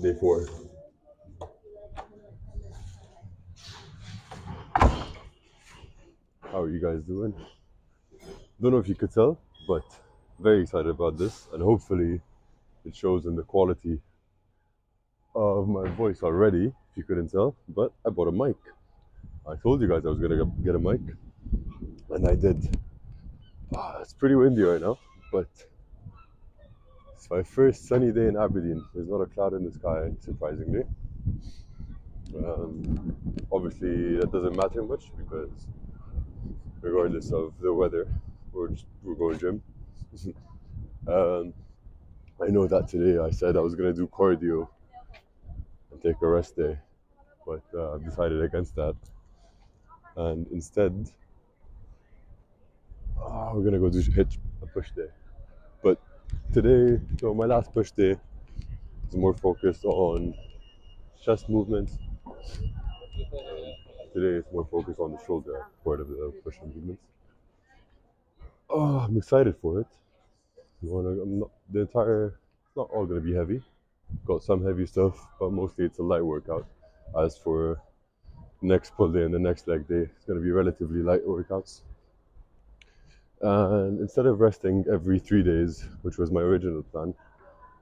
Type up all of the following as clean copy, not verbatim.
Day 4. How are you guys doing? Don't know if you could tell, but very excited about this, and hopefully it shows in the quality of my voice already, if you couldn't tell. But I bought a mic. I told you guys I was gonna get a mic, and I did. It's pretty windy right now, but it's my first sunny day in Aberdeen. There's not a cloud in the sky, surprisingly. Obviously, that doesn't matter much because regardless of the weather, we're going gym. I know that today I said I was gonna do cardio and take a rest day, but I've decided against that, and instead we're gonna go hit a push day. But today, so my last push day is more focused on chest movements. Today it's more focused on the shoulder part of the push movements. I'm excited for it. It's not all gonna be heavy. Got some heavy stuff, but mostly it's a light workout. As for next pull day and the next leg day, it's gonna be relatively light workouts. And instead of resting every 3 days, which was my original plan,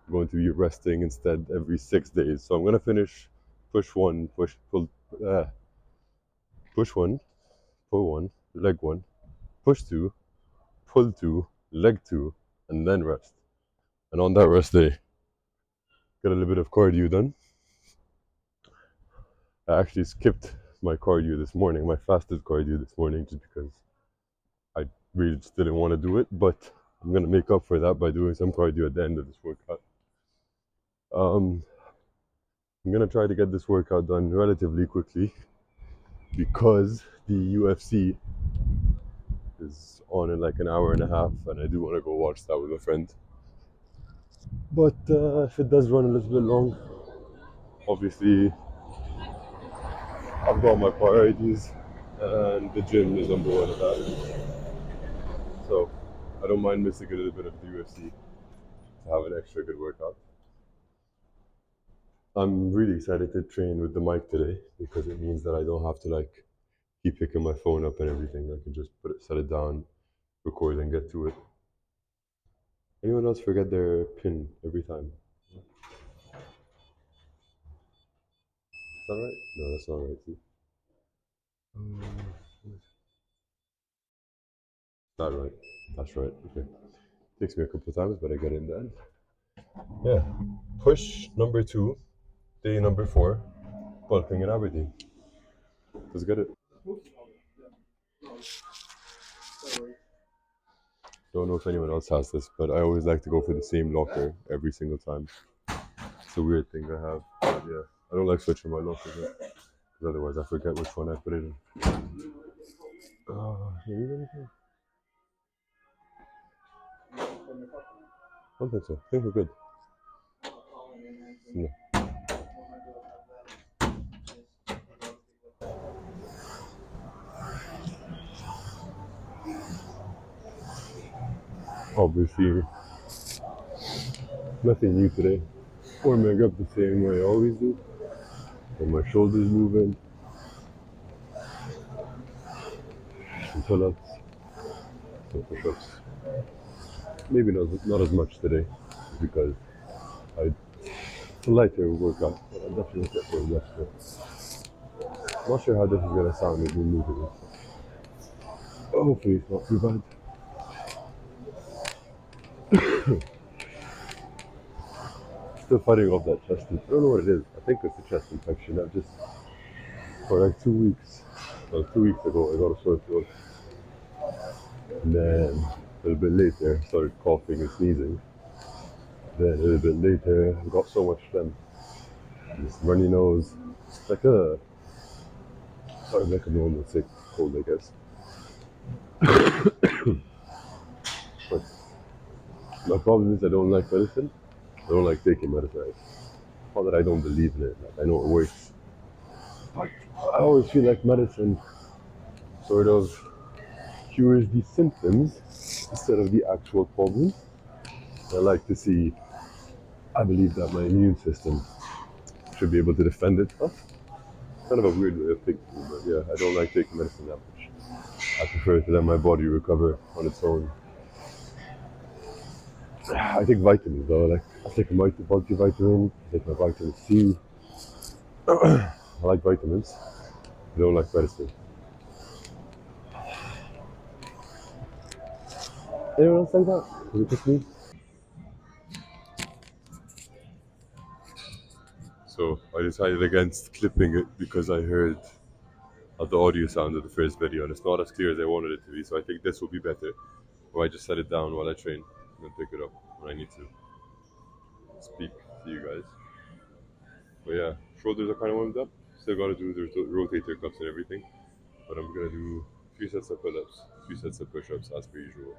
I'm going to be resting instead every 6 days. So I'm gonna finish push one, pull one, leg one, push two, pull two, leg two, and then rest. And on that rest day, get a little bit of cardio done. I actually skipped my cardio this morning, my fasted cardio this morning, just because I really just didn't want to do it. But I'm gonna make up for that by doing some cardio at the end of this workout. I'm gonna try to get this workout done relatively quickly because the UFC is on in like an hour and a half, and I do want to go watch that with a friend. But if it does run a little bit long, obviously I've got my priorities, and the gym is number one of that. So I don't mind missing a little bit of the UFC to have an extra good workout. I'm really excited to train with the mic today because it means that I don't have to like keep picking my phone up and everything. I can just set it down, record, and get to it. Anyone else forget their pin every time? Is that right? No, that's not right. See? Not right. That's right. Okay. Takes me a couple of times, but I get it in the end. Yeah. Push number 2, day number 4, bulking in Aberdeen. Let's get it. Don't know if anyone else has this, but I always like to go for the same locker every single time. It's a weird thing I have. But yeah, I don't like switching my lockers because otherwise I forget which one I put it in. You need anything? I don't think so. I think we're good. Yeah. Obviously, nothing new today. Warming up the same way I always do. And my shoulders moving. Some pull-ups, some push-ups. Maybe not as much today because it's a lighter workout, but I'm definitely looking for a rest day. I'm not sure how this is gonna sound as we move it. Hopefully it's not too bad. Still fighting off that chest. I don't know what it is. I think it's a chest infection. I've just for like 2 weeks. Well, 2 weeks ago I got a sore throat. And then a little bit later I started coughing and sneezing. Then a little bit later I got so much phlegm. This runny nose. It's like a normal sick cold, I guess. But my problem is I don't like medicine. I don't like taking medicine. Not that I don't believe in it. Like, I know it works. But I always feel like medicine sort of cures the symptoms instead of the actual problem. I believe that my immune system should be able to defend itself. Kind of a weird way of thinking, but yeah, I don't like taking medicine that much. I prefer to let my body recover on its own. I take vitamins though, like I take a multivitamin, I take my vitamin C. I like vitamins. I don't like medicine. Anyone else like that? Is it just me? So I decided against clipping it because I heard the audio sound of the first video and it's not as clear as I wanted it to be. So I think this will be better. Or I just set it down while I train and then pick it up when I need to speak to you guys. But yeah, shoulders are kind of warmed up. Still got to do the rotator cuffs and everything. But I'm gonna do a few sets of pull-ups, a few sets of push-ups as per usual.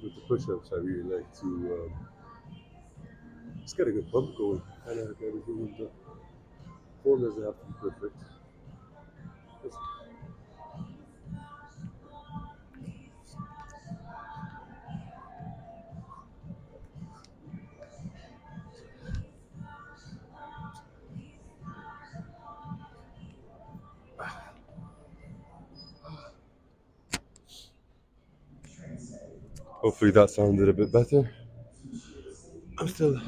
With the push-ups, I really like to just get a good pump going. Kind of like everything in the form doesn't have to be perfect. Just hopefully that sounded a bit better. I'm still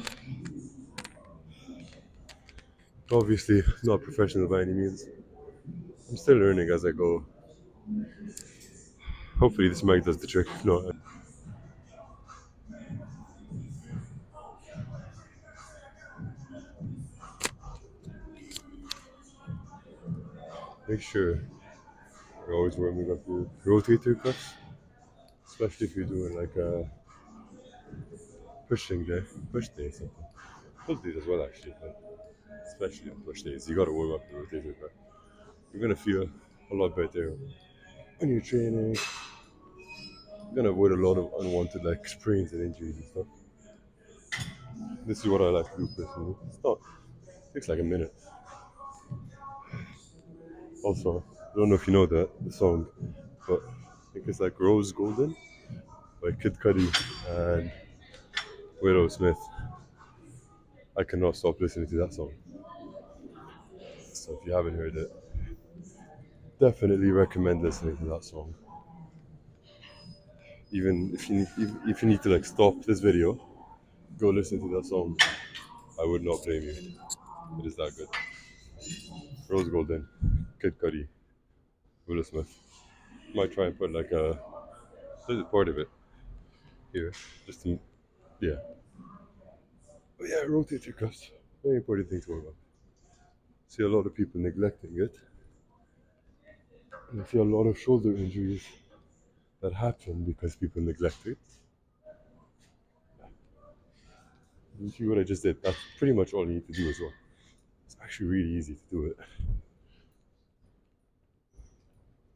obviously not professional by any means. I'm still learning as I go. Hopefully this mic does the trick. If not, make sure you're always warming up your rotator cuffs, especially if you're doing like a pushing day, push day or something. Pull days as well actually, but especially on push days, you gotta warm up the rotator cuff. You're gonna feel a lot better when you're training. You're gonna avoid a lot of unwanted like sprains and injuries and stuff. This is what I like to do personally. It's not, it takes like a minute. Also, I don't know if you know the song, but I think it's like Rose Golden by Kid Cudi and Willow Smith. I cannot stop listening to that song. So if you haven't heard it, definitely recommend listening to that song. Even if you need to like stop this video, go listen to that song. I would not blame you. It is that good. Rose Golden, Kid Cudi, Willow Smith. Might try and put like a little part of it here, just to yeah. But yeah, rotate your cuffs. Very important thing to worry about. See a lot of people neglecting it. And I see a lot of shoulder injuries that happen because people neglect it. You see what I just did? That's pretty much all you need to do as well. It's actually really easy to do it.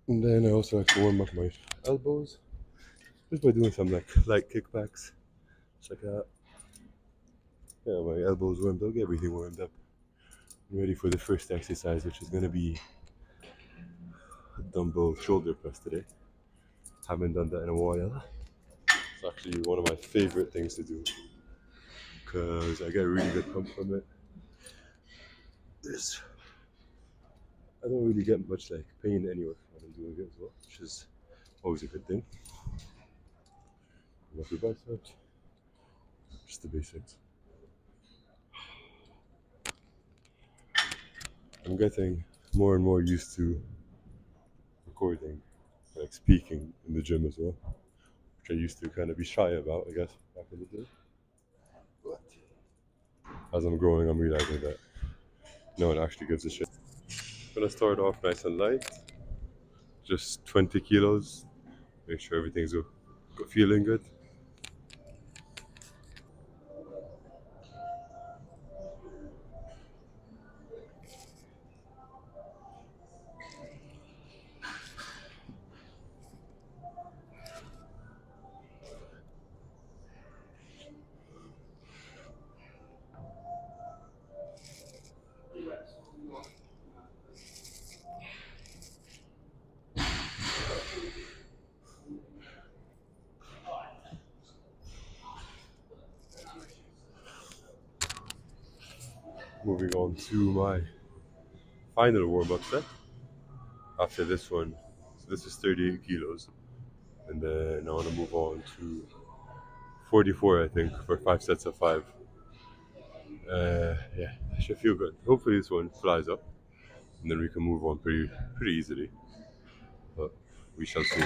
And then I also like to warm up my elbows just by doing some like light kickbacks. Just like that. Yeah, my elbows warmed up, everything warmed up. I'm ready for the first exercise, which is gonna be a dumbbell shoulder press today. Haven't done that in a while. It's actually one of my favorite things to do because I get a really good pump from it. I don't really get much like pain anywhere when I'm doing it as well, which is always a good thing. Up your biceps, just the basics. I'm getting more and more used to recording, like speaking in the gym as well, which I used to kind of be shy about, I guess, back in the day. But as I'm growing, I'm realizing that No one actually gives a shit. Gonna start off nice and light, just 20 kilos. Make sure everything's feeling good. Moving on to my final warm-up set. After this one, so this is 38 kilos, and then I want to move on to 44, I think, for 5 sets of 5. Yeah, I should feel good. Hopefully this one flies up, and then we can move on pretty easily. But we shall see.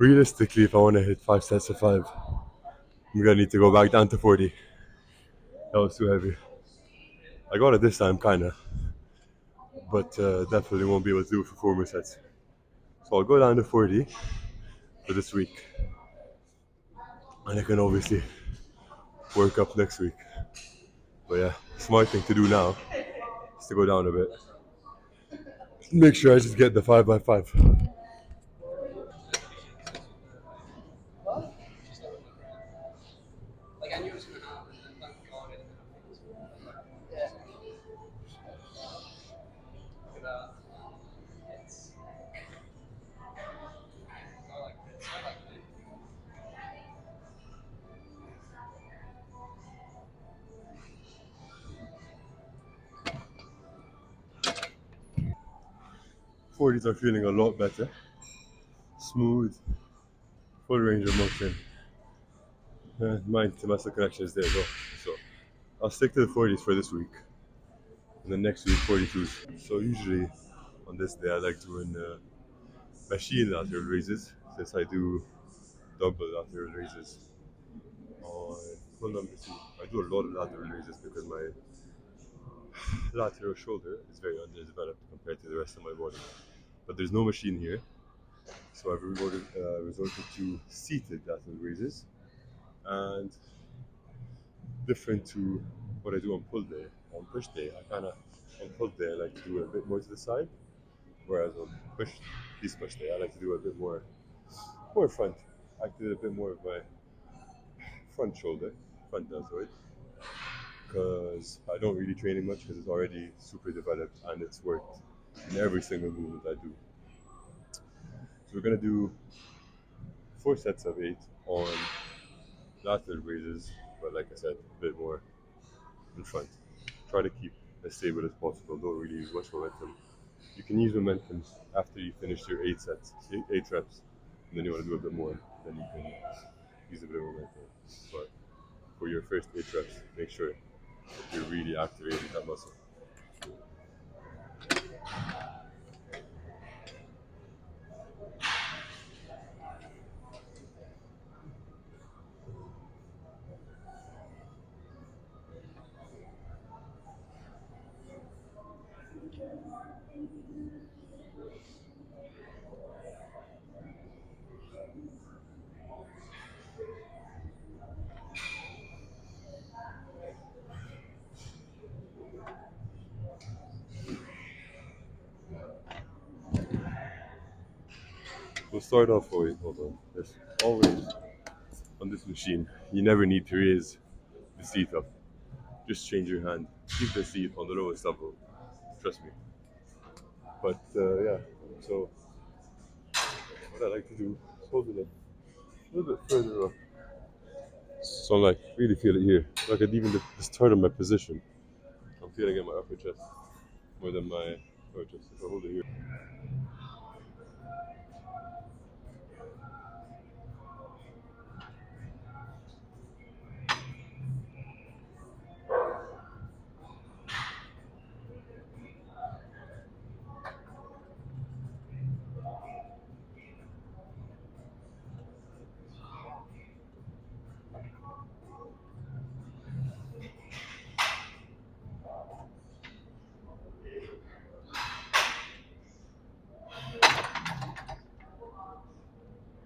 Realistically, if I want to hit 5 sets of 5, I'm gonna need to go back down to 40. That was too heavy. I got it this time, kinda, but definitely won't be able to do it for 4 more sets. So I'll go down to 40 for this week, and I can obviously work up next week. But yeah, smart thing to do now is to go down a bit. Make sure I just get the 5 by 5. Forties are feeling a lot better. Smooth, full range of motion. Mind to muscle connection is there as well. So I'll stick to the 40s for this week, and then next week 42s. So usually on this day I like doing machine lateral raises, since I do double lateral raises on pull number 2. I do a lot of lateral raises because my lateral shoulder is very underdeveloped compared to the rest of my body. But there's no machine here, so I've resorted to seated lateral raises, and different to what I do on pull day. On push day, on pull day I like to do a bit more to the side, whereas on push day I like to do a bit more front. I like to do a bit more of my front shoulder, front deltoid, because I don't really train it much because it's already super developed and it's worked in every single movement I do. So we're gonna do 4 sets of 8 on lateral raises, but like I said, a bit more in front. Try to keep as stable as possible. Don't really use much momentum. You can use momentum after you finish your 8 sets, 8 reps, and then you want to do a bit more. Then you can use a bit of momentum. But for your first 8 reps, make sure you're really activating that muscle. We'll start off. Oh wait, hold on. There's always on this machine. You never need to raise the seat up. Just change your hand. Keep the seat on the lowest level. Trust me. But yeah. So what I like to do is hold it a little bit further up. So I'm like really feel it here. So I could even the start of my position. I'm feeling it in my upper chest more than my lower chest. If I hold it here.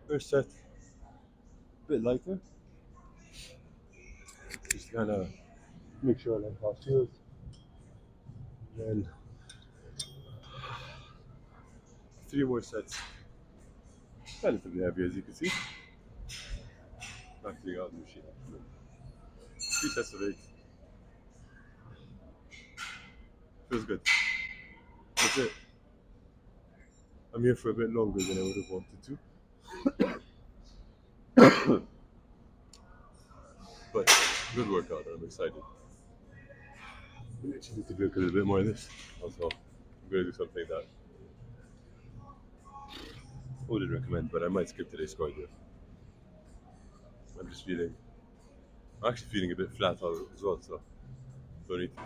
First set, a bit lighter. Just kind of make sure I like how it feels. Then three more sets. Relatively heavy as you can see. Maxing out the machine. Three sets of eight. Feels good. That's it. I'm here for a bit longer than I would have wanted to. But good workout. I'm excited. I actually need to do a little bit more of this. Also, I'm going to do something that I wouldn't recommend, but I might skip today's cardio. I'm just feeling, I'm actually feeling a bit flat out as well, so don't need to.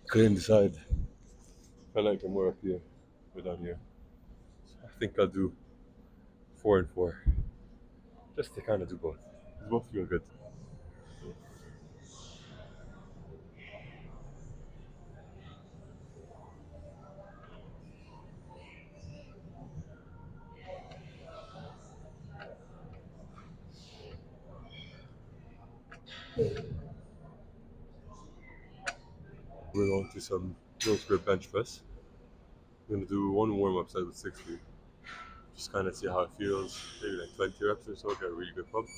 Couldn't decide. Felt like I'm more up here or down here. I think I'll do 4 and 4, just to kind of do both. Both feel good. We're on to some close grip bench press. I'm gonna do one warm up set with 60. Just kind of see how it feels. Maybe like 20 reps or so, get a really good pump.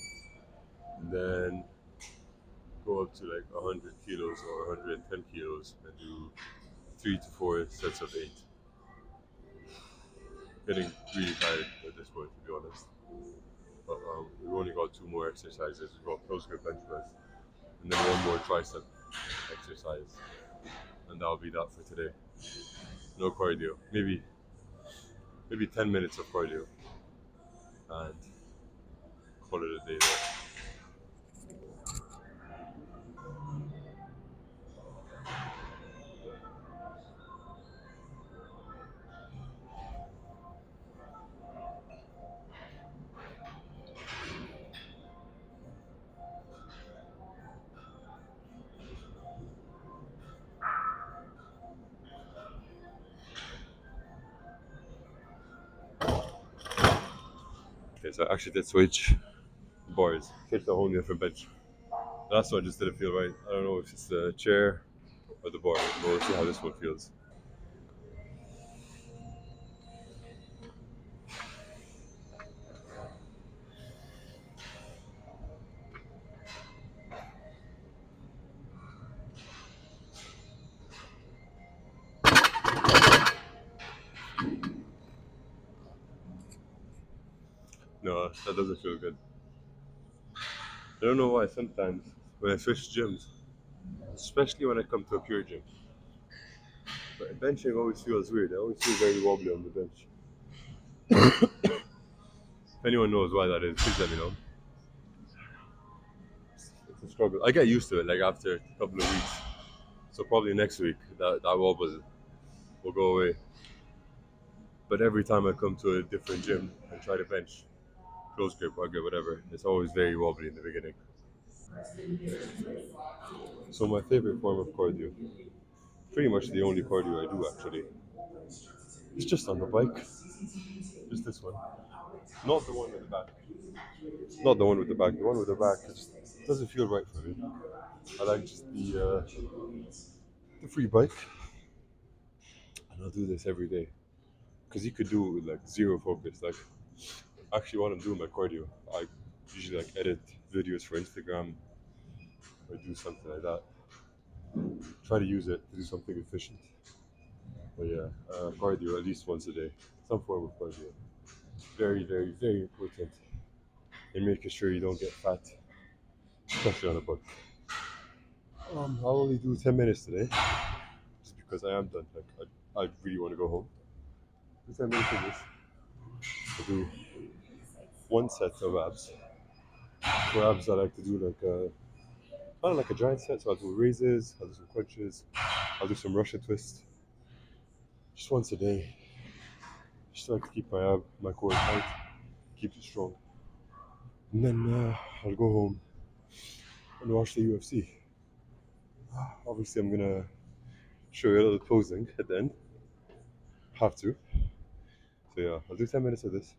And then go up to like 100 kilos or 110 kilos and do 3 to 4 sets of 8. Getting really tired at this point, to be honest. But we've only got 2 more exercises. We've got close grip bench press and then one more tricep exercise. And that'll be that for today. No cardio. Maybe 10 minutes of cardio and call it a day there. Okay, so I actually did switch bars. Switched a whole different bench. Last one just didn't feel right. I don't know if it's the chair or the bar, but we'll see how this one feels. No, that doesn't feel good. I don't know why sometimes when I switch gyms, especially when I come to a pure gym, but benching always feels weird. I always feel very wobbly on the bench. If anyone knows why that is, please let me know. It's a struggle. I get used to it like after a couple of weeks. So probably next week that wobble will go away. But every time I come to a different gym and try to bench, close grip, or grip, whatever, it's always very wobbly in the beginning. So my favorite form of cardio pretty much the only cardio I do actually. It's just on the bike, just this one, not the one with the back, not the one with the back. The one with the back just doesn't feel right for me. I like just the free bike, and I'll do this every day because you could do it with like zero focus. Like actually, when I'm doing my cardio, I usually like edit videos for Instagram or do something like that. Try to use it to do something efficient. But yeah, cardio at least once a day, some form of cardio. Very, very, very important in making sure you don't get fat, especially on a bike. I'll only do 10 minutes today, just because I am done. Like, I really want to go home. Do 10 minutes of this. I'll do one set of abs. For abs, I like to do like kind of like a giant set. So I'll do raises, I'll do some crunches, I'll do some Russian twists. Just once a day. Just like to keep my core tight, keep it strong. And then I'll go home and watch the UFC. Obviously, I'm gonna show you a little posing at the end. Have to. So yeah, I'll do 10 minutes of this,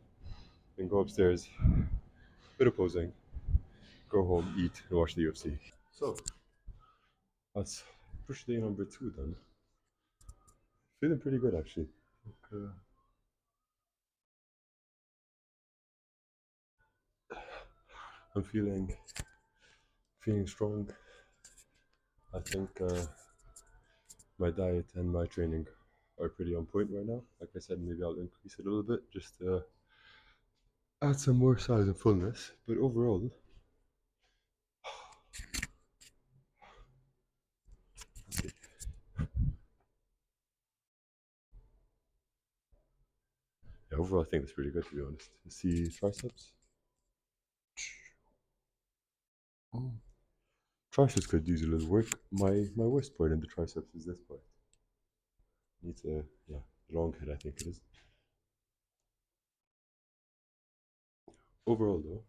then go upstairs, bit of posing, go home, eat, and watch the UFC. So that's push day number 2 done. Feeling pretty good actually. Like, I'm feeling strong. I think my diet and my training are pretty on point right now. Like I said, maybe I'll increase it a little bit just to add some more size and fullness. But overall, okay. Yeah, overall, I think that's pretty good to be honest. See triceps. Oh. Triceps could use a little work. My worst part in the triceps is this part. Needs a yeah, long head I think it is. Overall though,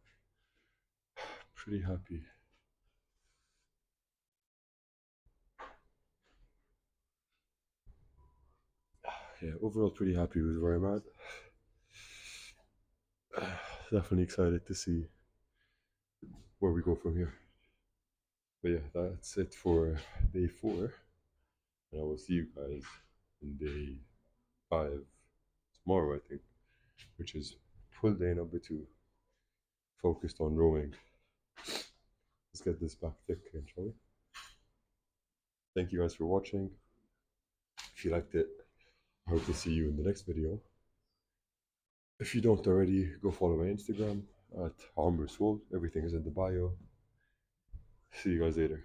pretty happy. Yeah, overall pretty happy with where I'm at. Definitely excited to see where we go from here. But yeah, that's it for day 4. And I will see you guys in day 5 tomorrow, I think, which is full day number 2, focused on rowing. Let's get this back thick, shall we? Thank you guys for watching. If you liked it, I hope to see you in the next video. If you don't already, go follow my Instagram at AmrSwole. Everything is in the bio. See you guys later.